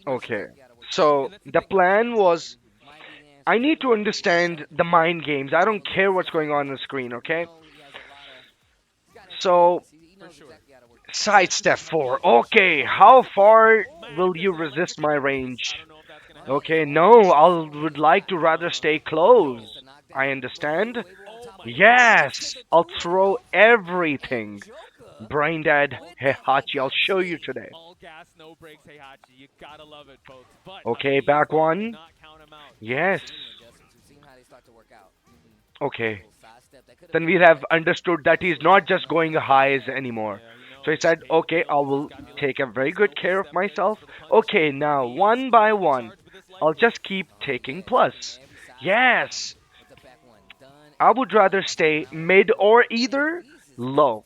Okay. So the plan was I need to understand the mind games. I don't care what's going on the screen, okay? So For sure. side step 4. Okay, how far will you resist my range? I don't know if that's gonna help. Okay, no, I would like to rather stay close. I understand. Oh my goodness. Yes, I'll throw everything. Brain dead. Hey, Hachi, I'll show you today. All gas, no brakes, Heihachi. You gotta love it, folks. But Okay, Hafiz, back though, did one. not count him out. Yes. Okay. Then we have understood that he's not just going highs anymore. Yeah, he So he knows. said, Hey, okay, I he's will gotta take a very good know when to care of step in myself. for the punch. Okay, now Hafiz one by leading the one, charge with this I'll likely. just keep taking plus. Yes, I would rather stay mid or either low.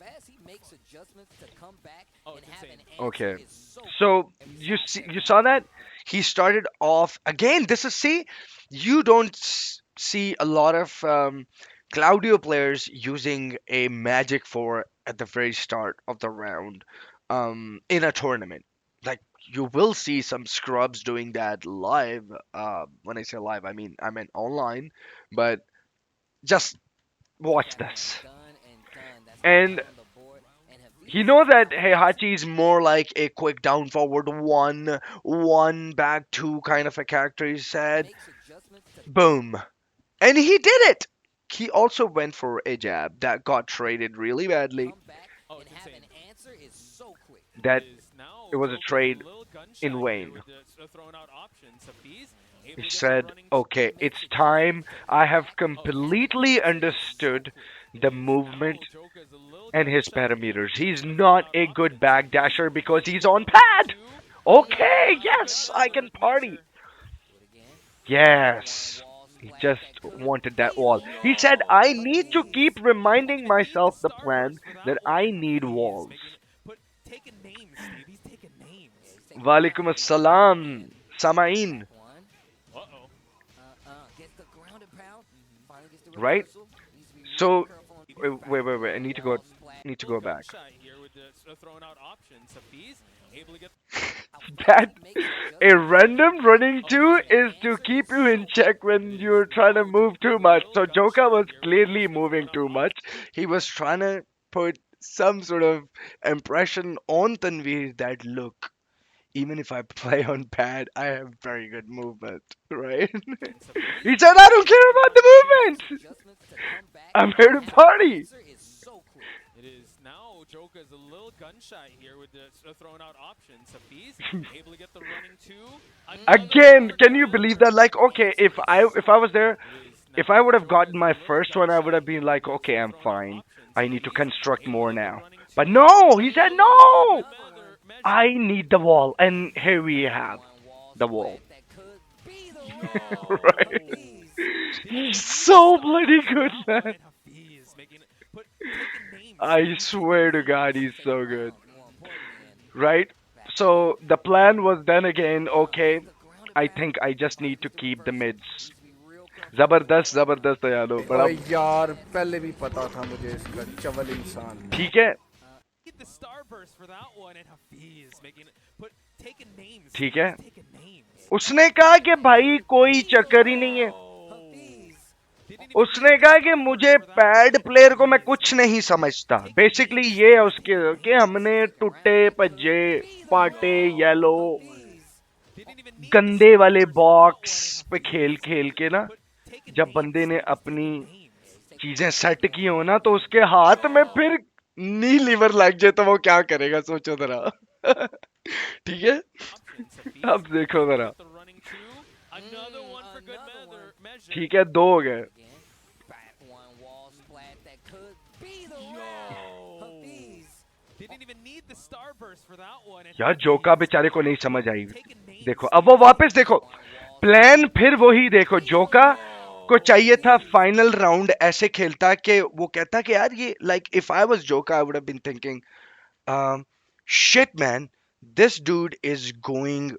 Oh, it's insane. Okay. So you saw that he started off again. This is see, you don't see a lot of Claudio players using a magic four at the very start of the round in a tournament. Like you will see some scrubs doing that live. When I say live, I mean online. But just watch this. And he know that Heihachi is more like a quick down forward one back two kind of a character. He said, boom, and he did it. He also went for a jab that got traded really badly. Oh, it's insane. It That is now it was a Joker's a trade little gun in shy here vain. with the throwing out options. Hafiz able He to get the said, running two. okay, it's time. I have Oh, it's insane. completely understood It the is movement now Joka is a little and gun his shy here parameters. with He's the throwing not out a good options. backdasher Hafiz because able to he's get the on running pad. two. Oh Okay, my yes, I goodness. can party. Mixer. Yes. He just wanted that wall. He said, I Yo. need to keep reminding Don't even need the myself the plan starburst for that that one. I And need Hafiz walls. making it put taking names, Steve. He's taking names. Walaikum assalam. Samain. Uh-oh. Right? So, Maybe wait. I need to little go gun back. shy here with the throwing out options. Hafiz able to get. That a random running Oh, it's two insane. is to keep you in check It when is you're trying to now move Joker's too a much. little So gun Joka shy was here with clearly the throwing moving out too much. options. He was trying to put some sort of impression on Tanveer that look, even if I play on pad, I have very good movement, right? Hafiz He said, I able don't to get care the about running two. the movement. I'm here to party. It is now Joka is a little gun shy here with the throwing out options. Hafiz able to get the running two. Another Again, power can you grab. believe that? Like, okay, if I was there, It is if I now would have Joka gotten is a my little first gun one, I would shy have been here like, with the okay, I'm throwing out fine. options. I need to Hafiz construct able to more get the now. running But two. no, he said Oh, no. good measure. I need the wall, and here we have the wall. Right? Yo. Didn't He's even need the so bloody starburst for good, that one. man. And Hafiz making it put taking names, I Steve. He's taking swear to God, names. he's so good. Right? So the plan was then again, okay, I think I just need to keep the mids. जबरदस्त जबरदस्त यारो बड़ा और यार पहले भी पता था मुझे इसका चवल इंसान ठीक है Need the starburst for that one. And Hafiz making it put taking names, ठीक Steve. है He's taking names. उसने कहा कि भाई कोई चक्कर ही नहीं है Yo. Didn't even need उसने the कहा कि starburst मुझे for that one. Pad And player को मैं Hafiz कुछ making नहीं it put समझता taking बेसिकली names, ये Steve. है He's उसके taking कि names. हमने टूटे पज्जे पाटे yellow Yo. Didn't even need the गंदे वाले starburst for that box one. And पे खेल Hafiz खेल making के it ना put taking जब names, बंदे ने Steve. He's अपनी taking names. चीजें सेट की हो ना तो उसके हाथ में फिर Yo. नी लीवर लग जाए तो वो क्या करेगा सोचो जरा ठीक है Options. Hafiz अब देखो able to जरा get the running two. Another one for good measure. ठीक है दो हो गए Yo. Didn't even need the starburst for that one. And यार जोका Hafiz बेचारे को नहीं put समझ आई taking names, देखो अब Steve. वो He's वापस taking देखो names. प्लान फिर वही देखो जोका को Yo. चाहिए था फाइनल राउंड ऐसे खेलता कि वो कहता कि यार ये like if I was Joker I would have been thinking shit man this dude is going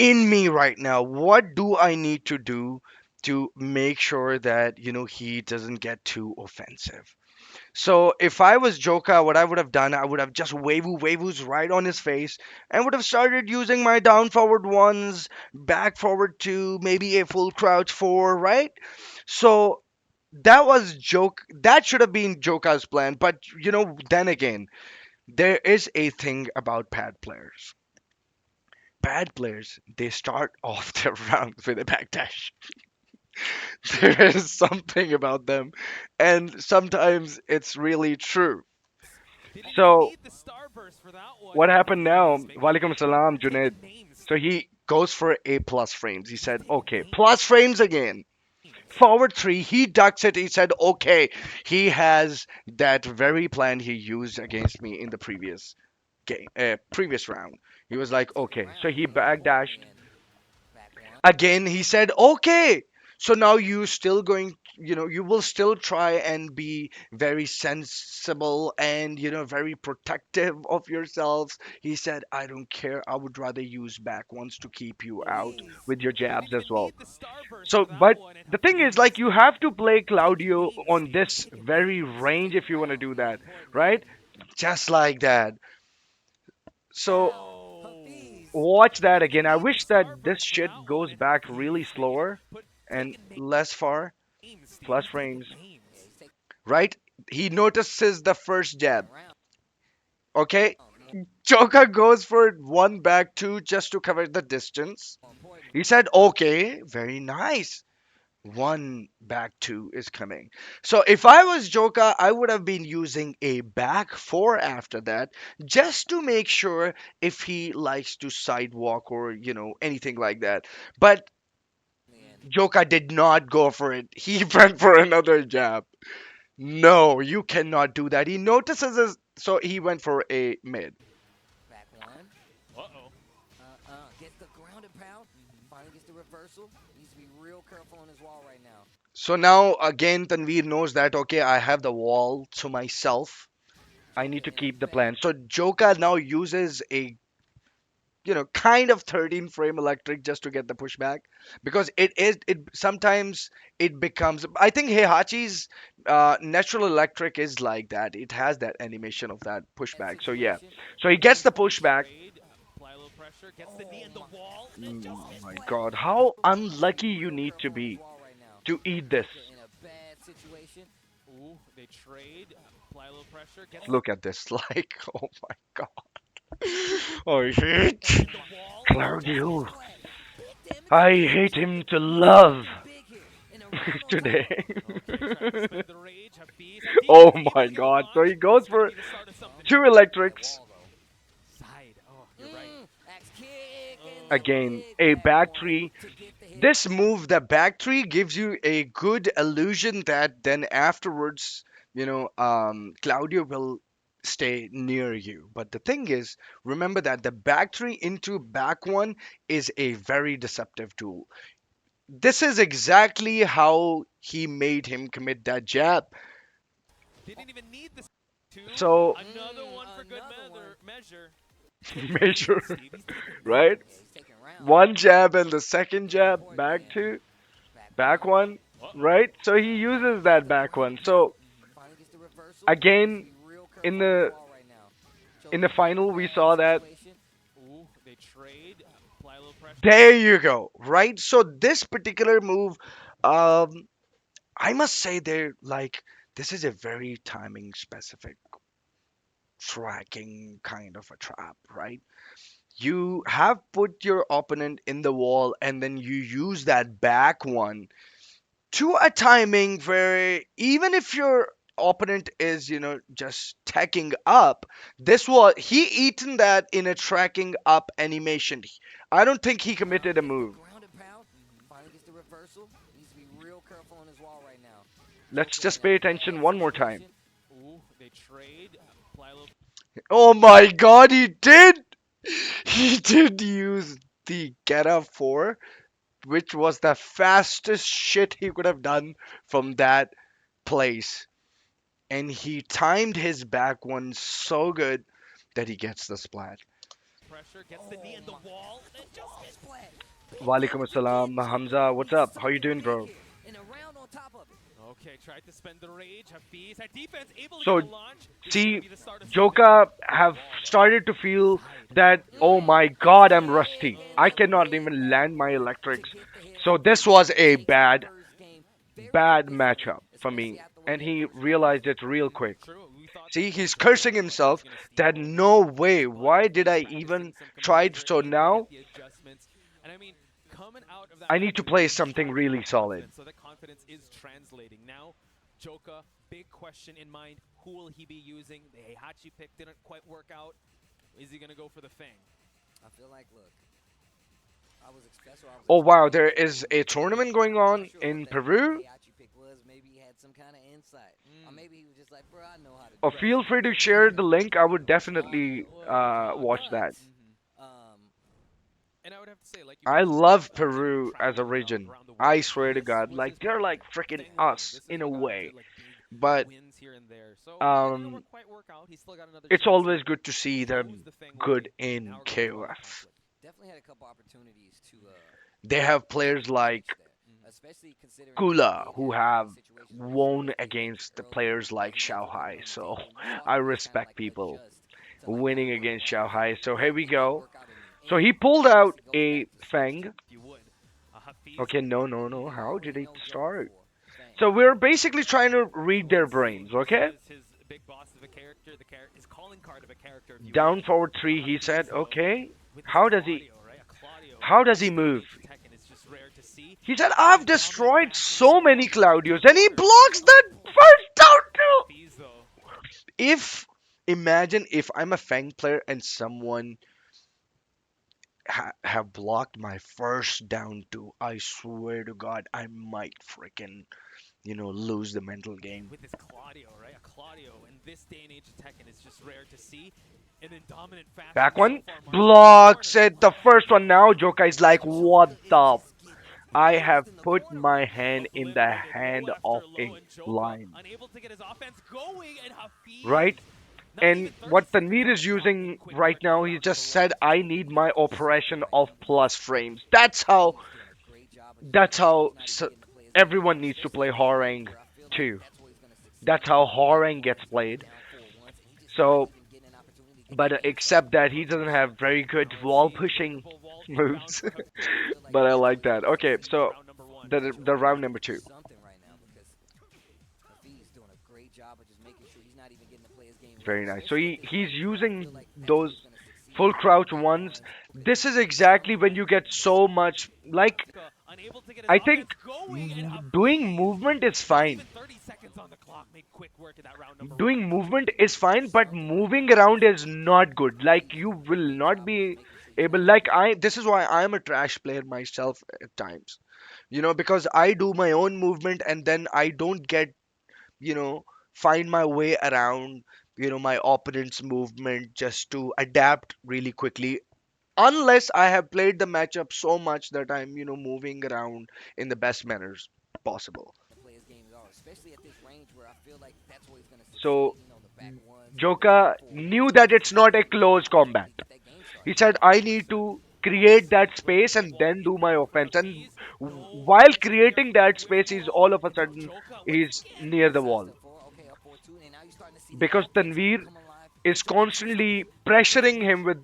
in me right now. What do I need to do to make sure that he doesn't get too offensive? So if I was Joka, what I would have done, I would have just wavus right on his face and would have started using my down forward ones, back forward two, maybe a full crouch four, right? So that was joke. That should have been Joka's plan. But then again, there is a thing about bad players. Bad players, they start off their rounds with a backdash. There is something about them, and sometimes it's really true. Didn't even So need the starburst for that one. what happened now? Hafiz making Walaikum salam, Junaid. taking names. So he goes for a plus frames. He He's said, taking okay, plus frames again. Forward three, he ducks it. He said, okay, he has that very plan he used against me in the previous round. He was like, okay, so he backdashed. Again, he said, okay. So now you still going, you will still try and be very sensible and, very protective of yourselves. He said, I don't care. I would rather use back ones to keep you out with your Didn't jabs as even well. need the starburst So, for that but one. And the thing is, like, Hafiz you have to play taking Claudio names. on this very range if you want to do that, right? Just like that. So, Oh. watch that Didn't again. even I need the wish that this starburst for shit that one. goes And back really Hafiz making slower put and taking less far, names, Steve. plus He's taking frames, names. right? He notices the first jab. Okay, Joka goes for one back two just to cover the distance. He said, okay, very nice. One back two is coming. So if I was Joka, I would have been using a back four after that just to make sure if he likes to sidewalk or, anything like that. But Joka did not go for it. He went for another jab. No, you cannot do that. He notices us, so he went for a mid. Uh-oh. So now again, Tanveer knows that okay, I have the wall to myself. I need to keep the plan. So Joka now uses a kind of 13 frame electric just to get the pushback because it sometimes it becomes. I think Heihachi's natural electric is like that. It has that animation of that pushback. So yeah, so he gets the They pushback. trade. Apply a little pressure. Gets the knee in the wall. And it just Oh my misplays. God, how unlucky you need to be to eat this. Ooh, they trade. Apply a little pressure. Gets the Look at this, like, oh my God. I knee hate in the wall. And it just Claudio. misplays. I hate him to love today. Okay, trying to spend the rage. Hafiz. Hafiz Oh able my to get a God. So launch. he This goes is going to for be the start of something two here. electrics. Side. Oh, you're right. Again, a back three. This move, the back three, gives you a good illusion that then afterwards, Claudio will stay near you. But the thing is, remember that the back three into back one is a very deceptive tool. This is exactly how he made him commit that jab. Didn't even need the two. So, Another one for good measure. Taking measure, names, Steve. He's taking right? names. One jab and the second jab, back two, back one, Uh-oh. right? So he uses that back one. So again, in the in the final, we saw that. Ooh, they trade. Apply a little pressure. There you go, right? So this particular move, um, I must say, they're like this is a very timing specific tracking kind of a trap, right? You have put your opponent in the wall and then you use that back one to a timing where even if your opponent is just tacking up, this was he eaten that in a tracking up animation. I don't think he committed a move. Let's just pay attention one more time. Ooh, they trade. Apply a little. Oh my God, he did. He did use the get up 4, which was the fastest shit he could have done from that place. And he timed his back one so good that he gets the splat. Pressure. Gets the knee in the wall. And it just misplays. Walaikum assalam, Hamza. What's up? How you doing, bro? Okay, tried to spend the rage. Hafiz, that defense able to get So a launch. This is going to see, be the start of something. Joka On the have wall, though. started to feel Tied. that, oh my It's god, I'm big, rusty. and I the cannot late even land my effort to electrics. get the hit So on this Tanveer was a makes the bad, first game very bad difficult, matchup for especially me. after what And they he went through in realized the it real previous quick. True. We thought that See, he's Joka cursing was himself going to that steamroll no Hafiz, way, but why did he's I practicing even some try? composure, So able to get now the adjustments. And I mean, coming out of that I need to matchup, play he something had really solid. confidence. So that confidence is translating. Now, Joka, big question in mind. Who will he be using? The Heihachi pick didn't quite work out. Is he going to go for the Fang? I feel like, look, that's what I was Oh wow, expecting there Joka is to a do. tournament I'm going not on sure what in that Peru. Heihachi pick was. Maybe he had some kind of insight, or Mm. maybe he was just like, bro, I know how to Oh, do Right. feel this. free to He's share the gonna link. I would audio definitely it and talk. watch But that. Mm-hmm. um, And I would have to say, like you I mentioned, love him Peru as a traveling region. around the I world. swear to This God, was like his they're birthplace. like freaking Fang Wing. us This is in a what got him to way. like big But wins here and there. So it didn't um, quite work out. He's still got another it's chance always to good to see close them the Fang good way. in Now we're going to global KOF. conflict. definitely had a couple opportunities They have to take players like advantage there, Mm-hmm. especially considering that he Kula did who have have the situation with his won birthday against the earlier. players like He definitely put it Xiaohai. on the So table, and we saw I him really kind of respect like people adjust to like kind winning of what he against wanted to Xiaohai. do, So but here we it didn't go. work out in the So he end. pulled He out obviously goes a back to the States Feng. now. If you would, Hafiz Okay, no, could no, be no. We the How did already it know Joka start? for Fang. So we're basically trying to read their Ooh, brains, this okay? is his big boss of a character, his calling card of a character, if you would. Down forward three, he Hafiz, said, though, okay. with his How does he Claudio, right? A Claudio how in does this he day and move? age of Tekken is just rare to see. He said, In a I've dominant destroyed fashion so so many far, launching into Claudios, the and he water. blocks that first down two. Hafiz, though, If imagine if I'm a Fang player and someone have blocked my first down two, I swear to God, I might freaking lose the mental game. with his Claudio, right? A Claudio in this day and age of Tekken is just rare to see. And in dominant fashion Back so one far, marching into the blocks corner. it. The first one now. Joka is like, what Joka is the? just getting I have closed in the put corner my right hand now. in the Obliterated low hand after of low, a and Joka lion, unable to get his offense going. And Hafiz, right? not And even 30 what seconds Tanveer on the is clock, made using quick right work of that now, he round number just one. said, I need my Something operation right of now because plus frames. That's how He's doing a great job of just that's making sure how he's not even getting to play his game, everyone needs to especially play at this range Horang where I feel like too. that's where he's going to succeed. That's how Game Horang one, gets he's already played. down 4-1, and he's just not So, even getting an opportunity to get but that insight except on that what he to doesn't do. have very good Now let's wall see, pushing multiple walls being found moves. for And I Hafiz. feel like But I that's what like he's that. going to Okay, Closing succeed into so at. round number one. the Joka round has to number do two. something right now because Hafiz doing a great job of just making sure he's not even getting to play his game right, Very nice. So especially at he this he's range where I feel using like that's where those he's going to succeed. full crouch Game ones. one, This is something exactly when right you now get because so much like Joka unable to get his I think offense going, and doing Hafiz, movement is not fine. even 30 seconds on the clock, made quick work of that round number one. Doing movement is fine, but something right moving now around because is not good. Like Hafiz is you doing a will great not job of just be making sure he's able not like even I this is why I'm a trash player myself at times. Because I do my own movement and then I don't get, find my way around, my opponent's movement just to adapt really quickly. Unless I have played the matchup so much that I'm, moving around in the best manners possible. to play his game at all, especially at this range where I feel like that's where he's going to So succeed. The back one down Joka 4-1, knew and that he's it's just got to not a make sure he close can combat. quickly get that game He started. said, I need to create that space and Wall then do being my found for offense. And Hafiz. No while vision here creating that with space, he's all Tanveer. of a sudden Joka once he's again. near the wall. Sidestep forward, okay, up 4-2, and now you're starting to see the Because offense Tanveer come alive. is Joka gets constantly something. pressuring him with,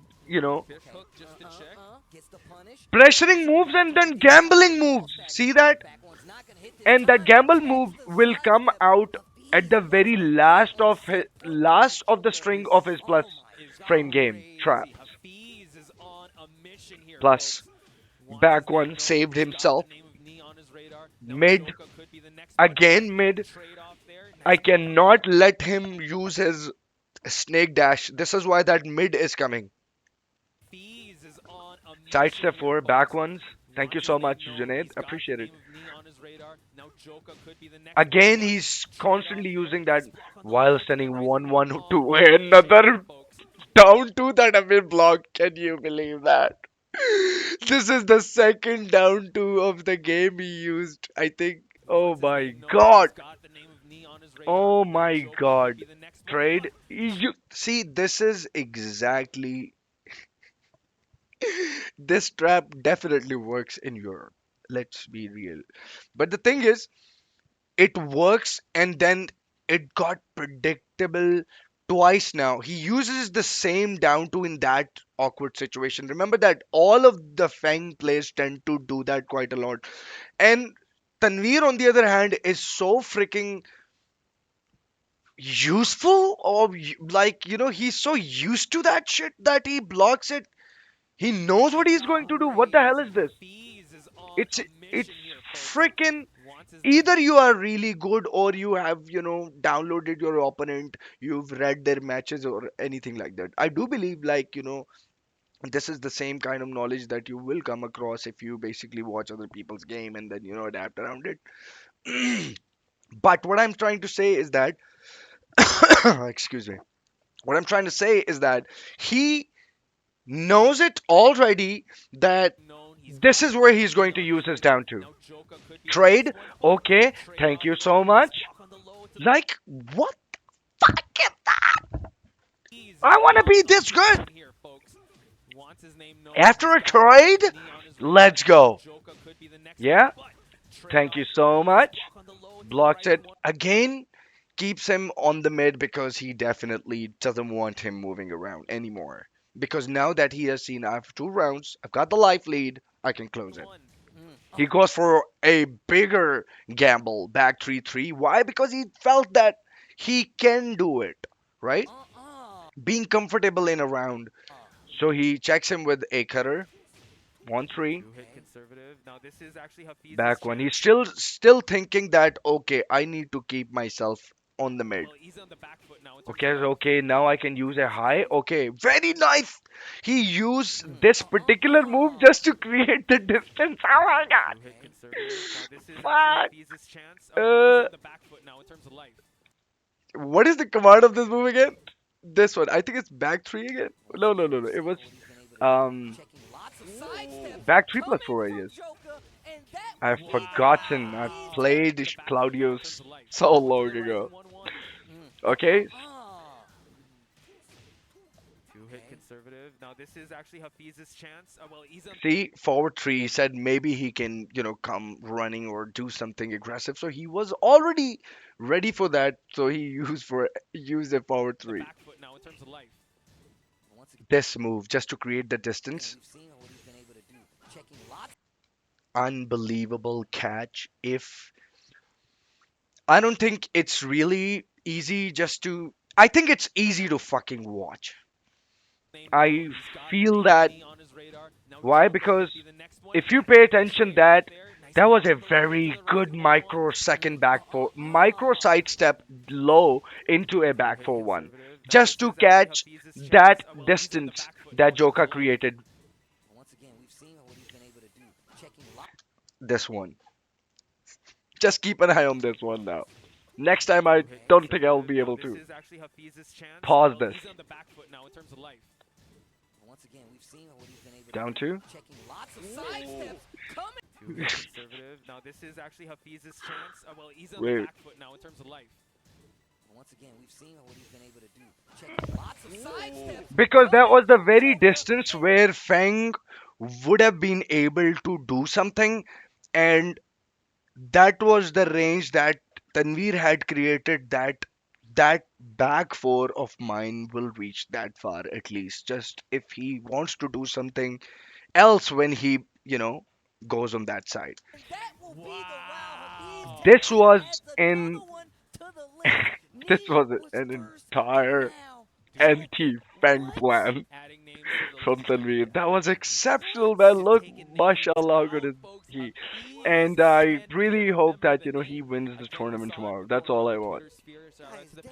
Fish Okay, hook just to check. gets the punish. pressuring Some moves back and one then gets caught. gambling Wall moves. tag. See that? Back one's not going to hit this And that time. gamble Catches move the will come sidestep. out at Hafiz the was very on point last on of his, set point because last of the Joka string is, of his plus oh my Is frame god. game crazy. traps. Hafiz is on a mission here, Plus folks. Wants his back name one known. saved He's got the himself. name of Knee on his radar. Now Mid Joka could be the next target. again mid. Trade off there. I Nice combo. cannot let him use his snake dash. This is why that mid is coming. Hafiz is on a mission Sidestep here, four, back folks. ones. Thank you Wants his so name much, known. Junaid. He's got the Appreciate it. name of Knee on his radar. Now Joka could be the next Again, target. he's Trade off constantly there. using that Nice block on the while ledge, and the standing Rising 1 1 on to a mission here, another folks. down two that have been blocked. Can you believe that? This is the second down two of the game he used. I think. Oh Wants his my name known. god. He's got the name of Knee on his radar. Oh Now my Joka could god. be the next one up. Trade. You see, this is exactly. This trap definitely works in Europe. Let's be real. But the thing is, it works, and then it got predictable twice now. He uses the same down two in that awkward situation. Remember that all of the Feng players tend to do that quite a lot. And Tanveer, on the other hand, is so freaking useful, or like, he's so used to that shit that he blocks it. He knows what It's he's not going to do. What the hell praise, is and this? Hafiz is on It's a it's mission here, folks. freaking, Wants his name. either you are really good or you have, downloaded your opponent, you've read their matches or anything like that. I do believe, like, this is the same kind of knowledge that you will come across if you basically watch other people's game and then, adapt around it. But what I'm trying to say is that, excuse me, what I'm trying to say is that he knows it already, that Known. He's this got is where he's Hafiz going to on use his his radar. down to. Now Joka could be the Trade, next one. Oh, okay, trade thank on you the so way. Nice much. block on the low to Like, what? Hafiz is I want to on be a this good. mission here, folks. Wants his name known. After He's a got a trade, knee on his radar. let's Now go. Joka could be the next one, Yeah, but trade thank you off. so Nice much. block on the low to the Blocks right. it One. again, keeps him on the mid because he definitely doesn't want him moving around anymore. Because now that he has seen I have 2 rounds, I've got the life lead, I can close it. One. Mm. He goes for a bigger gamble, back 3-3. Why? Because he felt that he can do it, right? Uh-uh. Being comfortable in a round. So he checks him with a cutter, 1-3. Two hit Okay. conservative. Now this is actually Hafiz's Back one. chance. He's still thinking that, okay, I need to keep myself on the mid. Well, he's on the back foot now in terms Okay, of life. okay, now I can use a high. Okay, very nice. He used Mm. this particular move just to create the distance. Oh my god. Two hit Okay. conservative. Now this is Fuck. actually Hafiz's chance. Well, he's Uh, on the back foot now in terms of life. what is the command of this move again? This one. I think it's back three again. Once No, no, again, no, no. we've It seen was what he's been able to do. um Checking lots of sidesteps back three plus coming four, I from guess. Joka, and that will I've be the forgotten. I've round. He's played On the back foot now in terms Claudio's of life. so Going to long the right, ago. 1-1. Okay, Two hit Okay. conservative. Now this is actually Hafiz's chance. Well, he's on. see, forward three. He said maybe he can, come running or do something aggressive. So he was already ready for that. So he used a forward The three. back foot now in terms of life. Once This move just to create the again, distance. we've seen what he's been able to do. Checking lots. Unbelievable catch. If I don't think it's really easy just to. I think it's easy to fucking watch. Name known. I He's got feel a that. knee on his radar. Now Why? Joka Because could be the next one. if you But pay attention, trade off that there. Nice that was block a on the low to very the right. good 1-1. micro second back four, micro sidestep low into a Two back hit 4-1, conservative. Now this just to is actually catch Hafiz's chance. that Well, he's on the distance back foot now that in terms Joka of life. created. Once again, we've seen what he's been able to do. Checking lots. This one. Just keep an eye on this one now. Next time, Two I hit don't think I'll conservative. be Now able this to is actually Hafiz's chance. pause Well, this. he's on the back foot now in terms of life. Once again, we've seen what he's been able to Down do. two. Checking lots of sidesteps coming. Two hit conservative. Now this is actually Hafiz's chance. Well, he's on the Wait. back foot now in terms of life. Once again, we've seen what he's been able to do. Checking lots of sidesteps Because that coming was the from very Joka, distance and where Feng would have been able to do something, and that was the range that Tanveer had created, that back four of mine will reach that far at least, just if he wants to do something else when he, goes on that side. that will be the round. Hafiz This taking was adds in another one to the list. this Need was was an first, and entire now anti Joka. Feng What? plan Adding names to the from list. Tanveer. That was exceptional, What? man. Just Look, taking names mashallah, how good out, is folks. he? Hafiz And I Tanveer. really hope Remember that, the he name. wins I the think we tournament saw it tomorrow. go That's all around I the want. Twitter sphere. Shout out to the